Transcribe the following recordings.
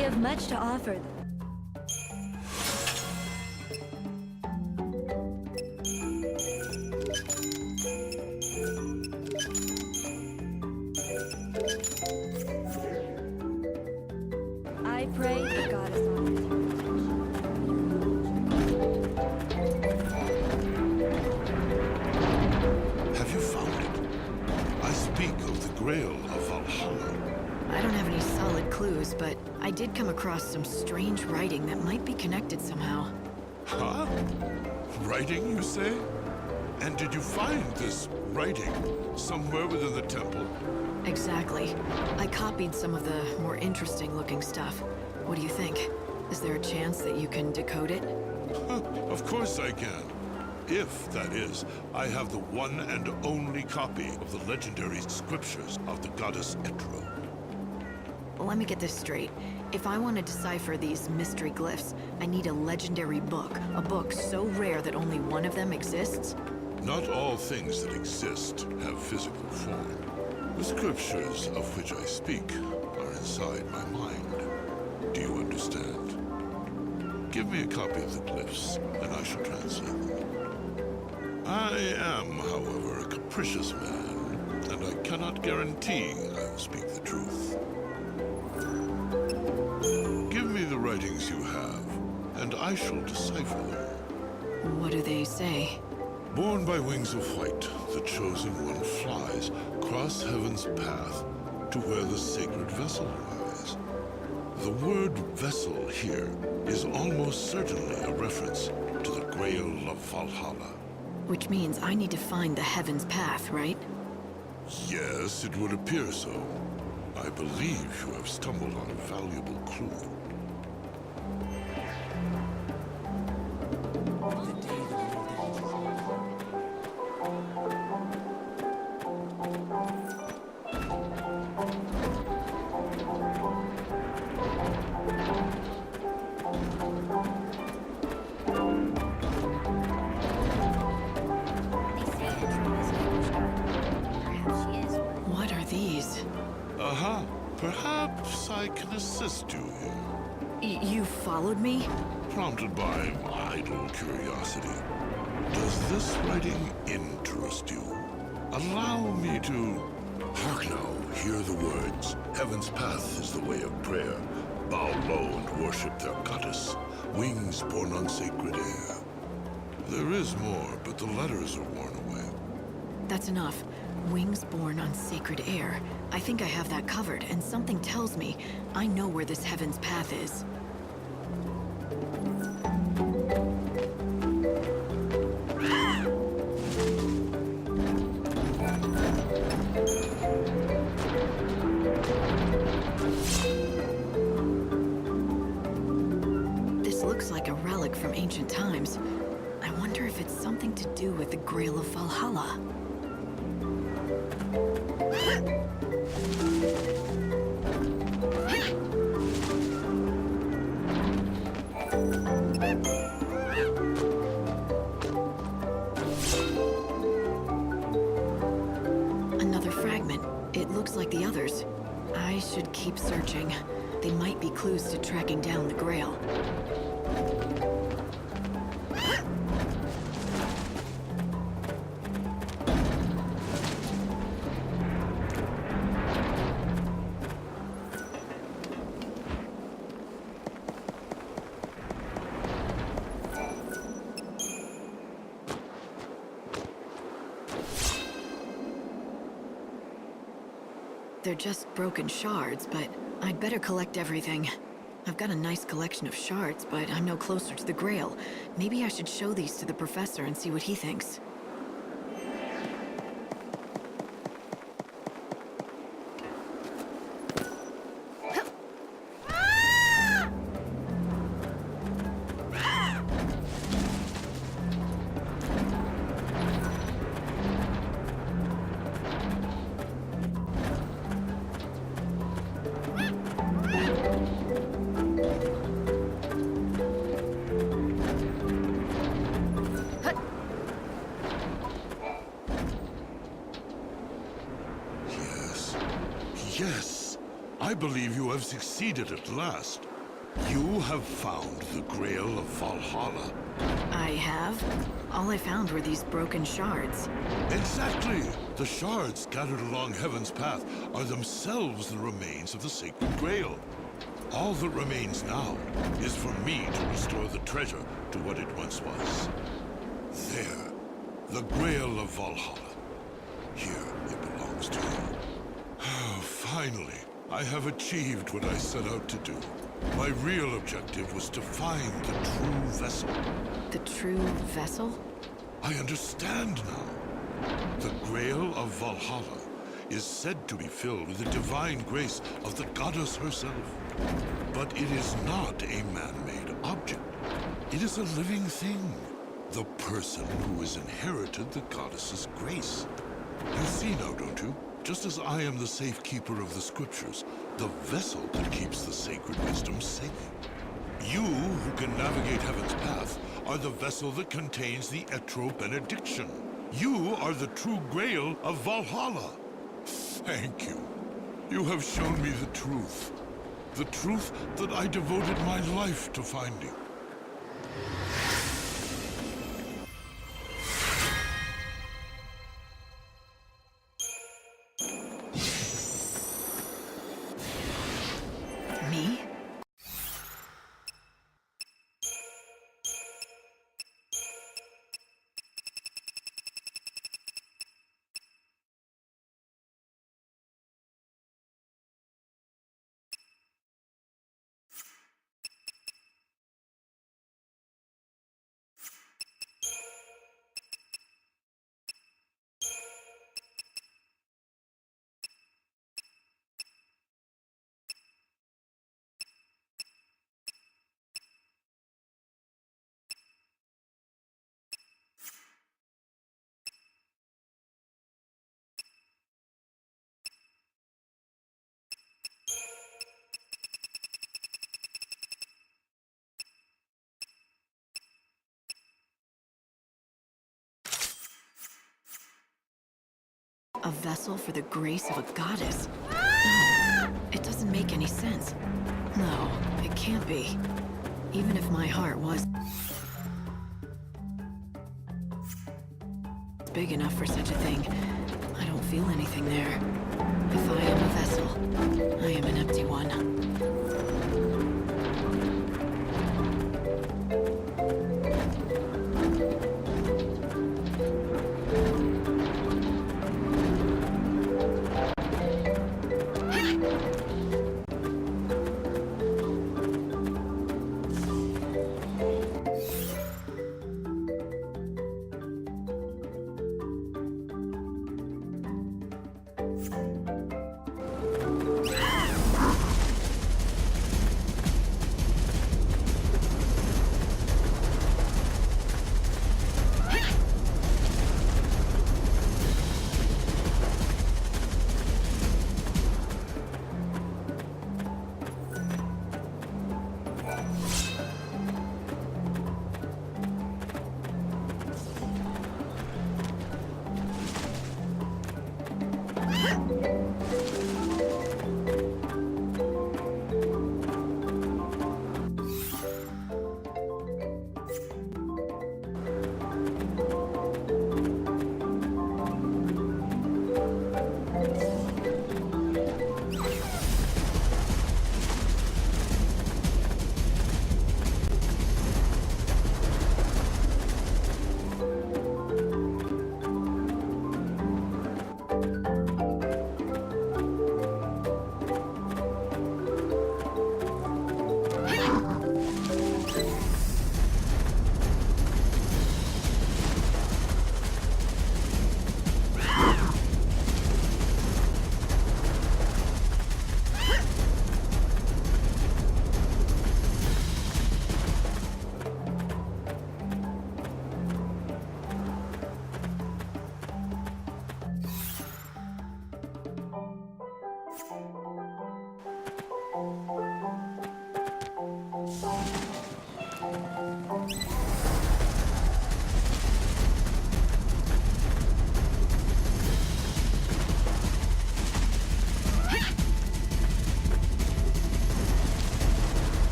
have much to offer. I pray the goddess honors your intention. Have you found it? I speak of the Grail of Valhalla. I don't have any solid clues, but I did come across some strange writing that might be connected somehow. Huh? Writing, you say? And did you find this writing somewhere within the temple? Exactly. I copied some of the more interesting looking stuff. What do you think? Is there a chance that you can decode it? Of course I can. If, that is, I have the one and only copy of the legendary scriptures of the goddess Etro. Let me get this straight. If I want to decipher these mystery glyphs, I need a legendary book. A book so rare that only one of them exists? Not all things that exist have physical form. The scriptures of which I speak are inside my mind. Do you understand? Give me a copy of the glyphs, and I shall translate them. I am, however, a capricious man, and I cannot guarantee I will speak the truth. Give me the writings you have, and I shall decipher them. What do they say? Born by wings of white, the chosen one flies across heaven's path to where the sacred vessel lies. The word vessel here is almost certainly a reference to the Grail of Valhalla. Which means I need to find the heaven's path, right? Yes, it would appear so. I believe you have stumbled on a valuable clue. What are these? Aha! Perhaps I can assist you here. You followed me? Prompted by idle curiosity. Does this writing interest you? Allow me to... Hark now, hear the words. Heaven's path is the way of prayer. Bow low and worship their goddess. Wings borne on sacred air. There is more, but the letters are worn away. That's enough. Wings born on sacred air. I think I have that covered, and something tells me I know where this heaven's path is. This looks like a relic from ancient times. I wonder if it's something to do with the Grail of Valhalla. Another fragment. It looks like the others. I should keep searching. They might be clues to tracking down the Grail. They're just broken shards, but I'd better collect everything. I've got a nice collection of shards, but I'm no closer to the Grail. Maybe I should show these to the professor and see what he thinks. believe you have succeeded at last. You have found the Grail of Valhalla. I have? All I found were these broken shards. Exactly! The shards scattered along Heaven's path are themselves the remains of the Sacred Grail. All that remains now is for me to restore the treasure to what it once was. There, the Grail of Valhalla. Here it belongs to you. Finally, I have achieved what I set out to do. My real objective was to find the true vessel. The true vessel? I understand now. The Grail of Valhalla is said to be filled with the divine grace of the goddess herself. But it is not a man-made object. It is a living thing. The person who has inherited the goddess's grace. You see now, don't you? Just as I am the safekeeper of the scriptures, the vessel that keeps the sacred wisdom safe. You, who can navigate Heaven's path, are the vessel that contains the Etro benediction. You are the true Grail of Valhalla. Thank you. You have shown me the truth. The truth that I devoted my life to finding. Me? A vessel for the grace of a goddess? No, it doesn't make any sense. No, it can't be. Even if my heart was big enough for such a thing, I don't feel anything there. If I am a vessel, I am an empty one.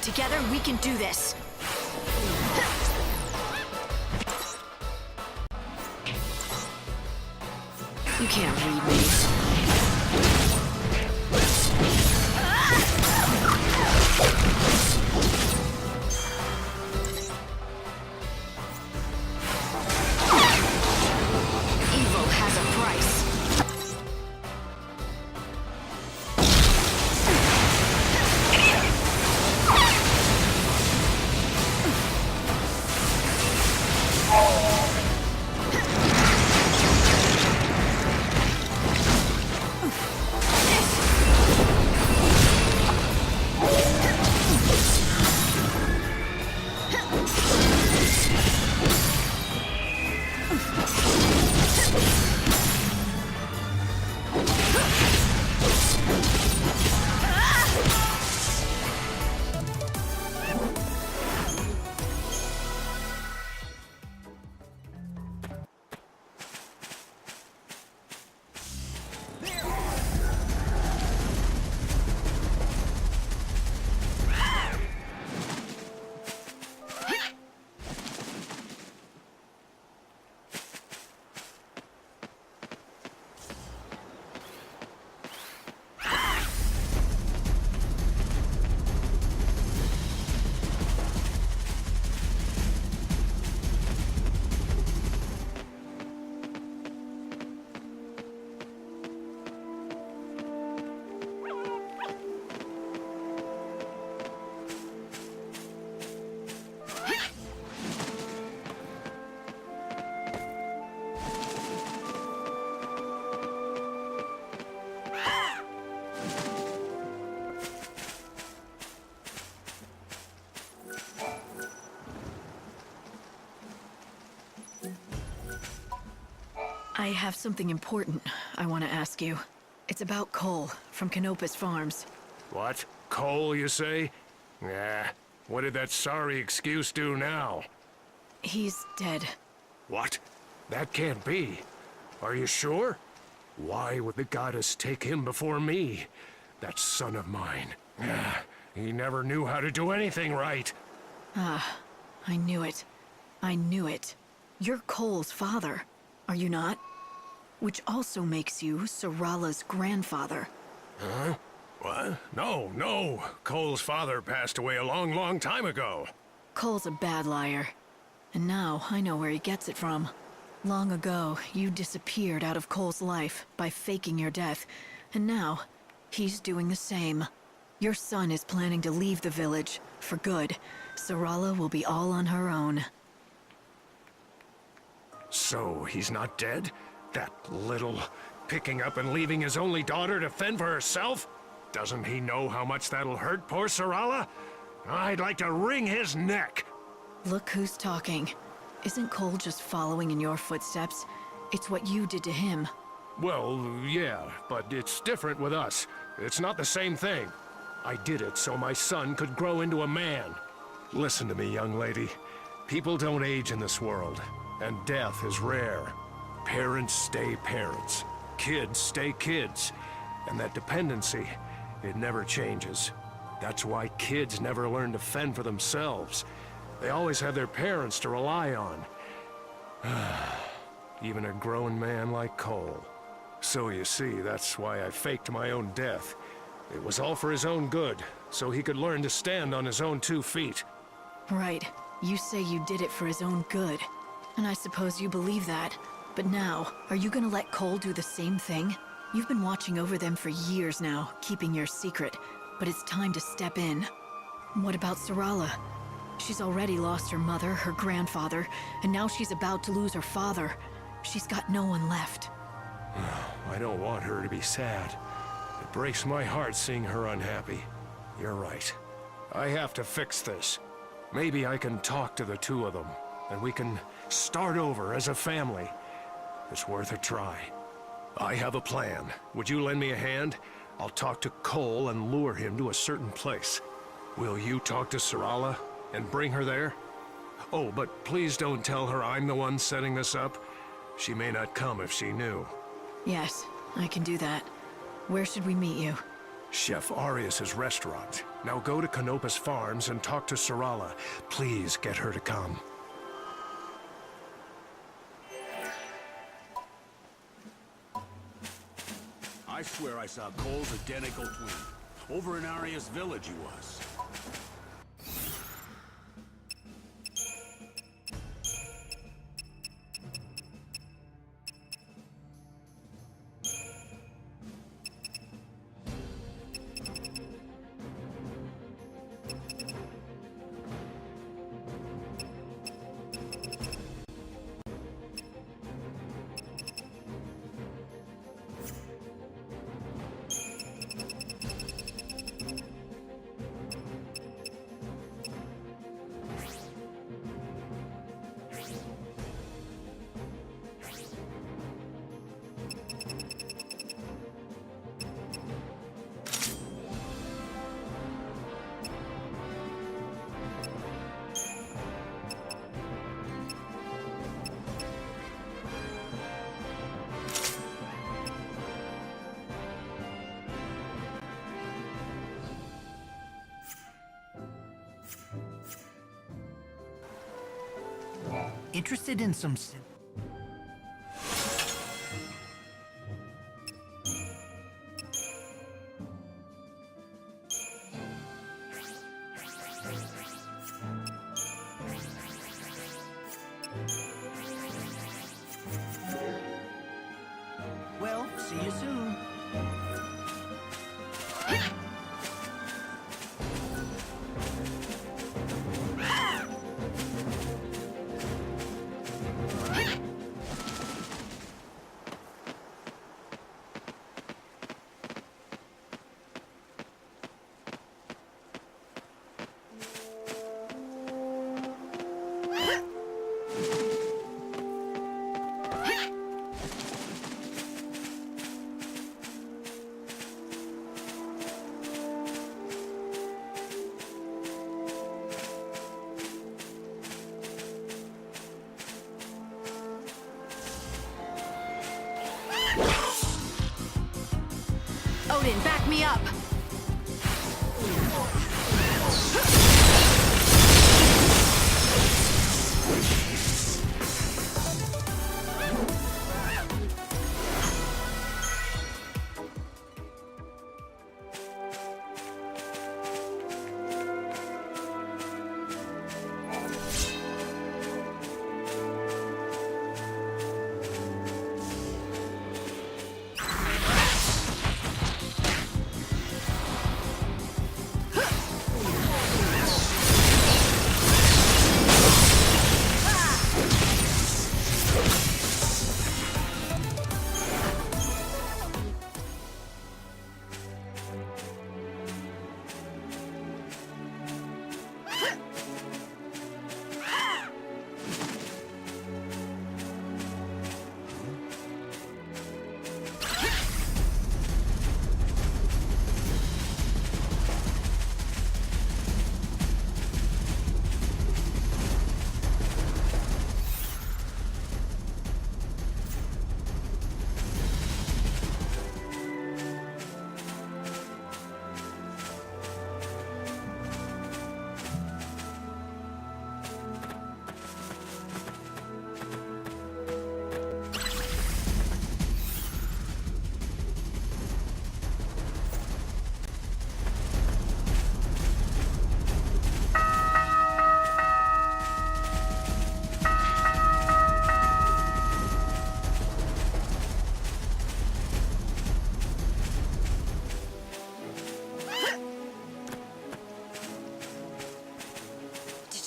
Together, we can do this. You can't read me. Evil has a price. I have something important I want to ask you. It's about Cole from Canopus Farms. What? Cole, you say? Nah. What did that sorry excuse do now? He's dead. What? That can't be. Are you sure? Why would the goddess take him before me? That son of mine. He never knew how to do anything right. I knew it. I knew it. You're Cole's father, are you not? Which also makes you Sarala's grandfather. Huh? What? No. Cole's father passed away a long, long time ago. Cole's a bad liar. And now I know where he gets it from. Long ago, you disappeared out of Cole's life by faking your death. And now, he's doing the same. Your son is planning to leave the village, for good. Sarala will be all on her own. So, he's not dead? That little... picking up and leaving his only daughter to fend for herself? Doesn't he know how much that'll hurt poor Sarala? I'd like to wring his neck! Look who's talking. Isn't Cole just following in your footsteps? It's what you did to him. Well, yeah, but it's different with us. It's not the same thing. I did it so my son could grow into a man. Listen to me, young lady. People don't age in this world, and death is rare. Parents stay parents. Kids stay kids. And that dependency, it never changes. That's why kids never learn to fend for themselves. They always have their parents to rely on. Even a grown man like Cole. So you see, that's why I faked my own death. It was all for his own good, so he could learn to stand on his own 2 feet. Right. You say you did it for his own good. And I suppose you believe that. But now, are you gonna let Cole do the same thing? You've been watching over them for years now, keeping your secret. But it's time to step in. What about Sarala? She's already lost her mother, her grandfather, and now she's about to lose her father. She's got no one left. I don't want her to be sad. It breaks my heart seeing her unhappy. You're right. I have to fix this. Maybe I can talk to the two of them, and we can start over as a family. It's worth a try. I have a plan. Would you lend me a hand? I'll talk to Cole and lure him to a certain place. Will you talk to Sarala and bring her there? Oh, but please don't tell her I'm the one setting this up. She may not come if she knew. Yes, I can do that. Where should we meet you? Chef Arias's restaurant. Now go to Canopus Farms and talk to Sarala. Please get her to come. I swear I saw Cole's identical twin. Over in Arias Village he was. Interested in some... Well, see you soon. Odin, back me up!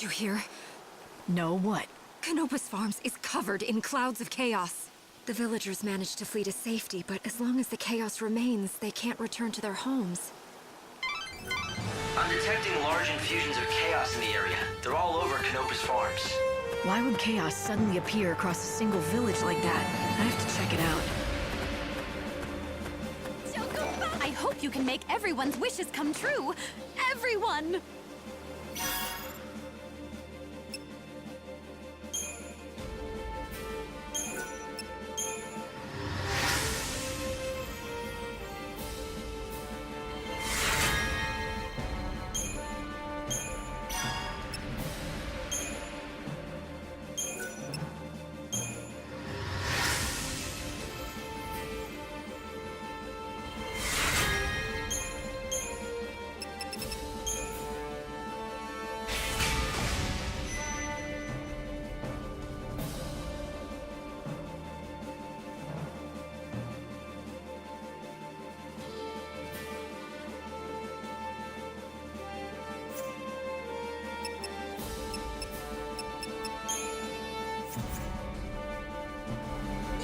You hear? No, what? Canopus Farms is covered in clouds of chaos. The villagers managed to flee to safety, but as long as the chaos remains, they can't return to their homes. I'm detecting large infusions of chaos in the area. They're all over Canopus Farms. Why would chaos suddenly appear across a single village like that? I have to check it out. I hope you can make everyone's wishes come true! Everyone!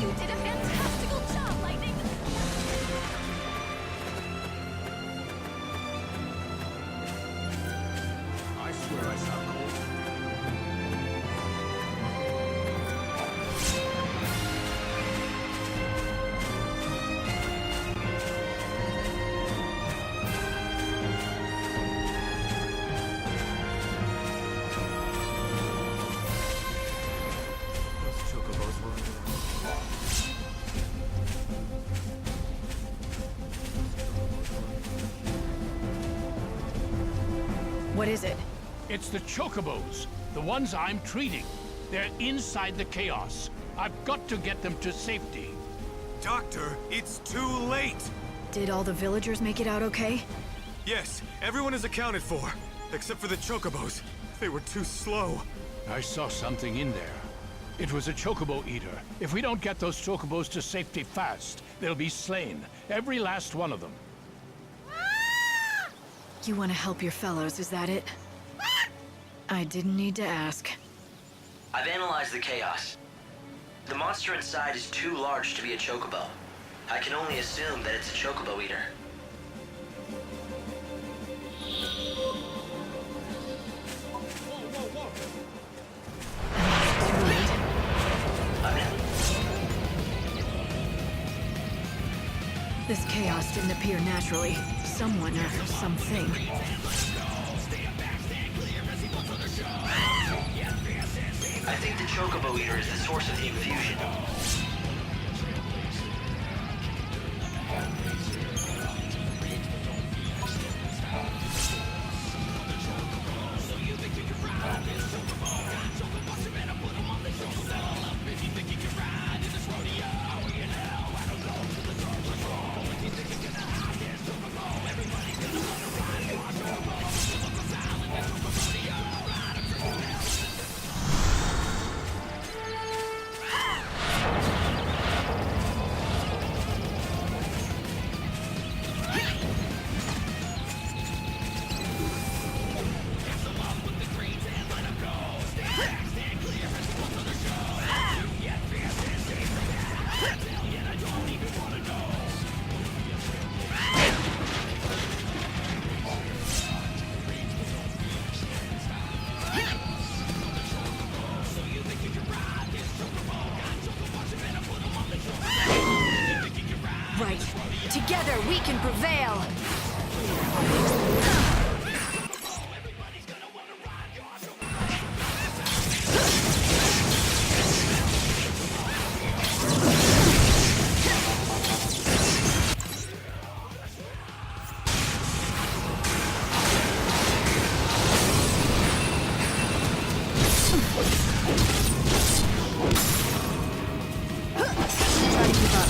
You did a fantastical job, Lightning! I swear I saw cold. What is it? It's the chocobos, the ones I'm treating. They're inside the chaos. I've got to get them to safety. Doctor, it's too late! Did all the villagers make it out okay? Yes, everyone is accounted for, except for the chocobos. They were too slow. I saw something in there. It was a chocobo eater. If we don't get those chocobos to safety fast, they'll be slain. Every last one of them. You want to help your fellows, is that it? I didn't need to ask. I've analyzed the chaos. The monster inside is too large to be a chocobo. I can only assume that it's a chocobo eater. Too late. I'm in. This chaos didn't appear naturally. Someone or something. I think the chocobo eater is the source of the infusion. Right. Together we can prevail! Try to keep up.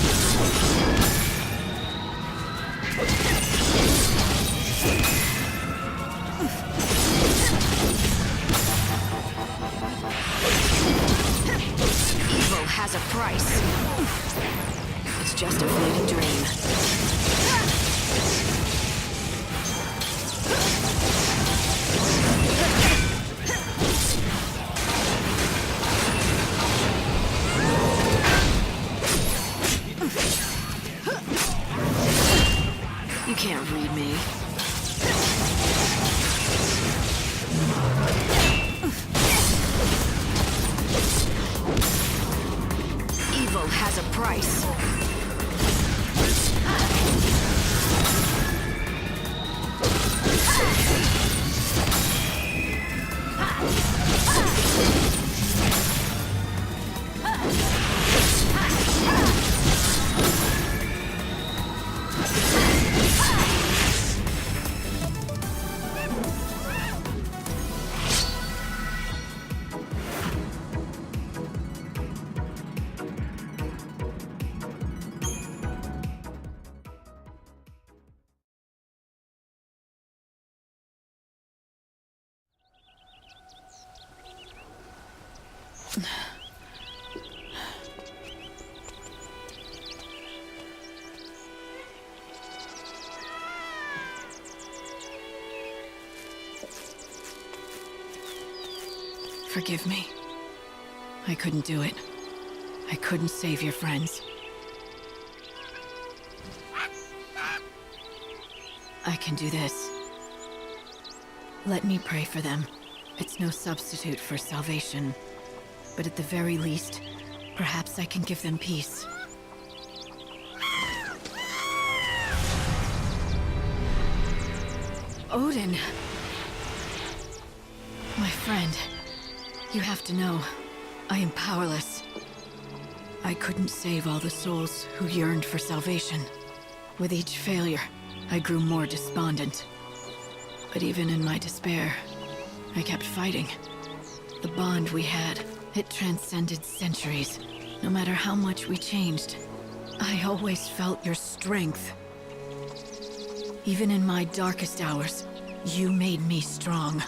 Evil has a price. It's just a fleeting dream. You can't read me. Evil has a price. Forgive me. I couldn't do it. I couldn't save your friends. I can do this. Let me pray for them. It's no substitute for salvation. But at the very least, perhaps I can give them peace. Odin! My friend, you have to know, I am powerless. I couldn't save all the souls who yearned for salvation. With each failure, I grew more despondent. But even in my despair, I kept fighting. The bond we had, it transcended centuries. No matter how much we changed, I always felt your strength. Even in my darkest hours, you made me strong.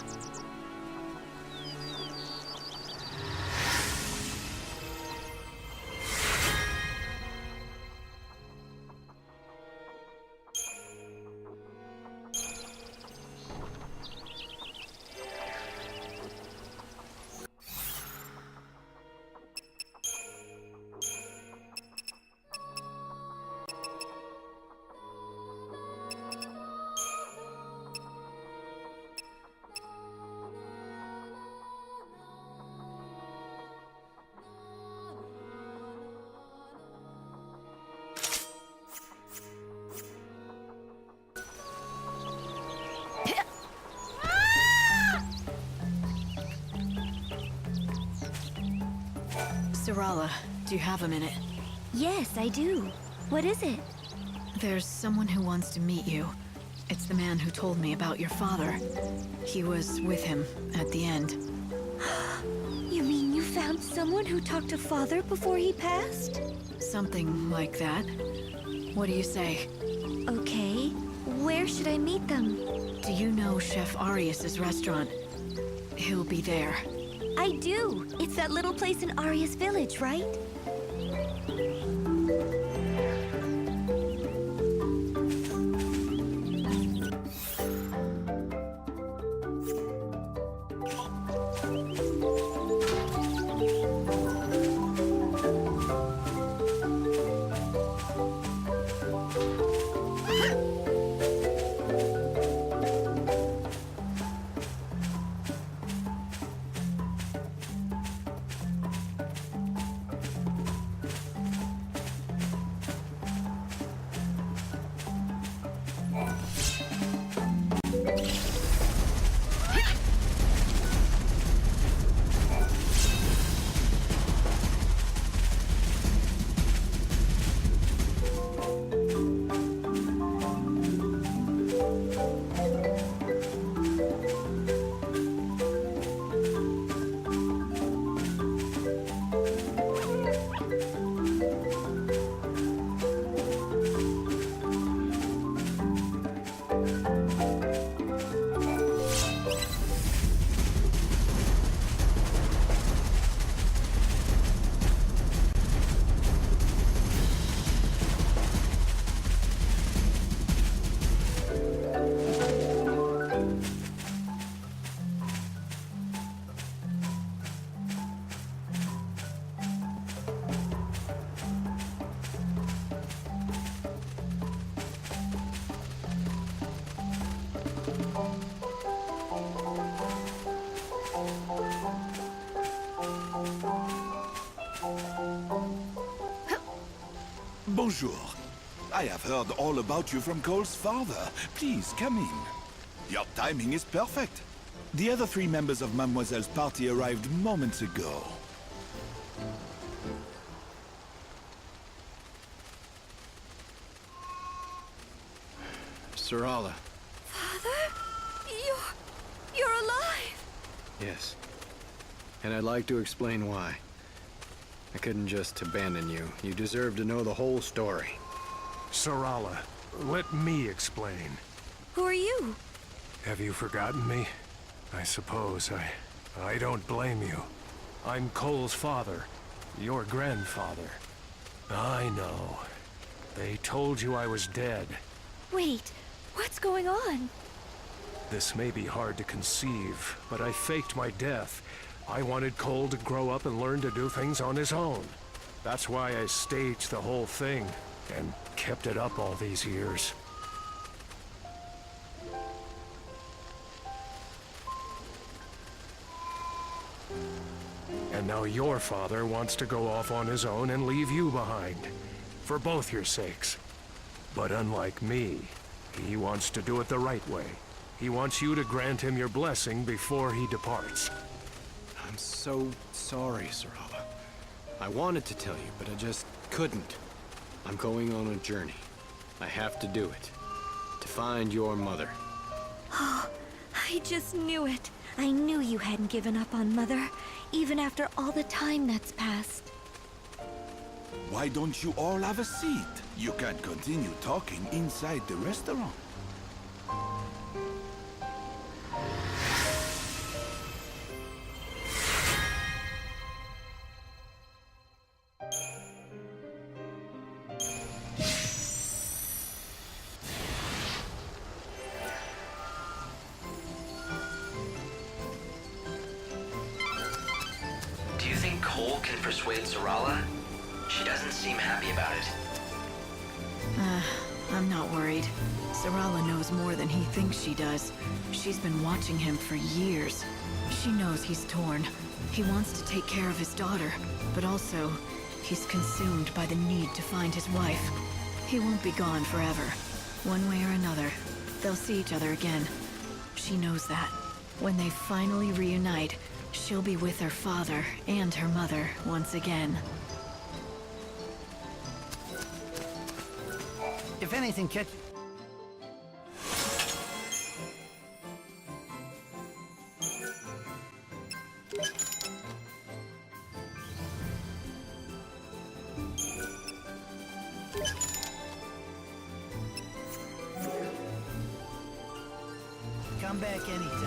Sarala, do you have a minute? Yes, I do. What is it? There's someone who wants to meet you. It's the man who told me about your father. He was with him at the end. You mean you found someone who talked to Father before he passed? Something like that. What do you say? Okay. Where should I meet them? Do you know Chef Arius's restaurant? He'll be there. I do. It's that little place in Arya's village, right? Bonjour. I have heard all about you from Cole's father. Please, come in. Your timing is perfect. The other 3 members of Mademoiselle's party arrived moments ago. Sarala. Father? You're alive! Yes. And I'd like to explain why. I couldn't just abandon you. You deserve to know the whole story. Sarala, let me explain. Who are you? Have you forgotten me? I suppose. I don't blame you. I'm Cole's father. Your grandfather. I know. They told you I was dead. Wait, what's going on? This may be hard to conceive, but I faked my death. I wanted Cole to grow up and learn to do things on his own. That's why I staged the whole thing and kept it up all these years. And now your father wants to go off on his own and leave you behind. For both your sakes. But unlike me, he wants to do it the right way. He wants you to grant him your blessing before he departs. I'm so sorry, Sarala. I wanted to tell you, but I just couldn't. I'm going on a journey. I have to do it. To find your mother. Oh, I just knew it. I knew you hadn't given up on Mother, even after all the time that's passed. Why don't you all have a seat? You can't continue talking inside the restaurant. Do you think Cole can persuade Sarala? She doesn't seem happy about it. I'm not worried. Sarala knows more than he thinks she does. She's been watching him for years. She knows he's torn. He wants to take care of his daughter, but also, he's consumed by the need to find his wife. He won't be gone forever. One way or another, they'll see each other again. She knows that. When they finally reunite, she'll be with her father and her mother once again. If anything catch... Come back anytime.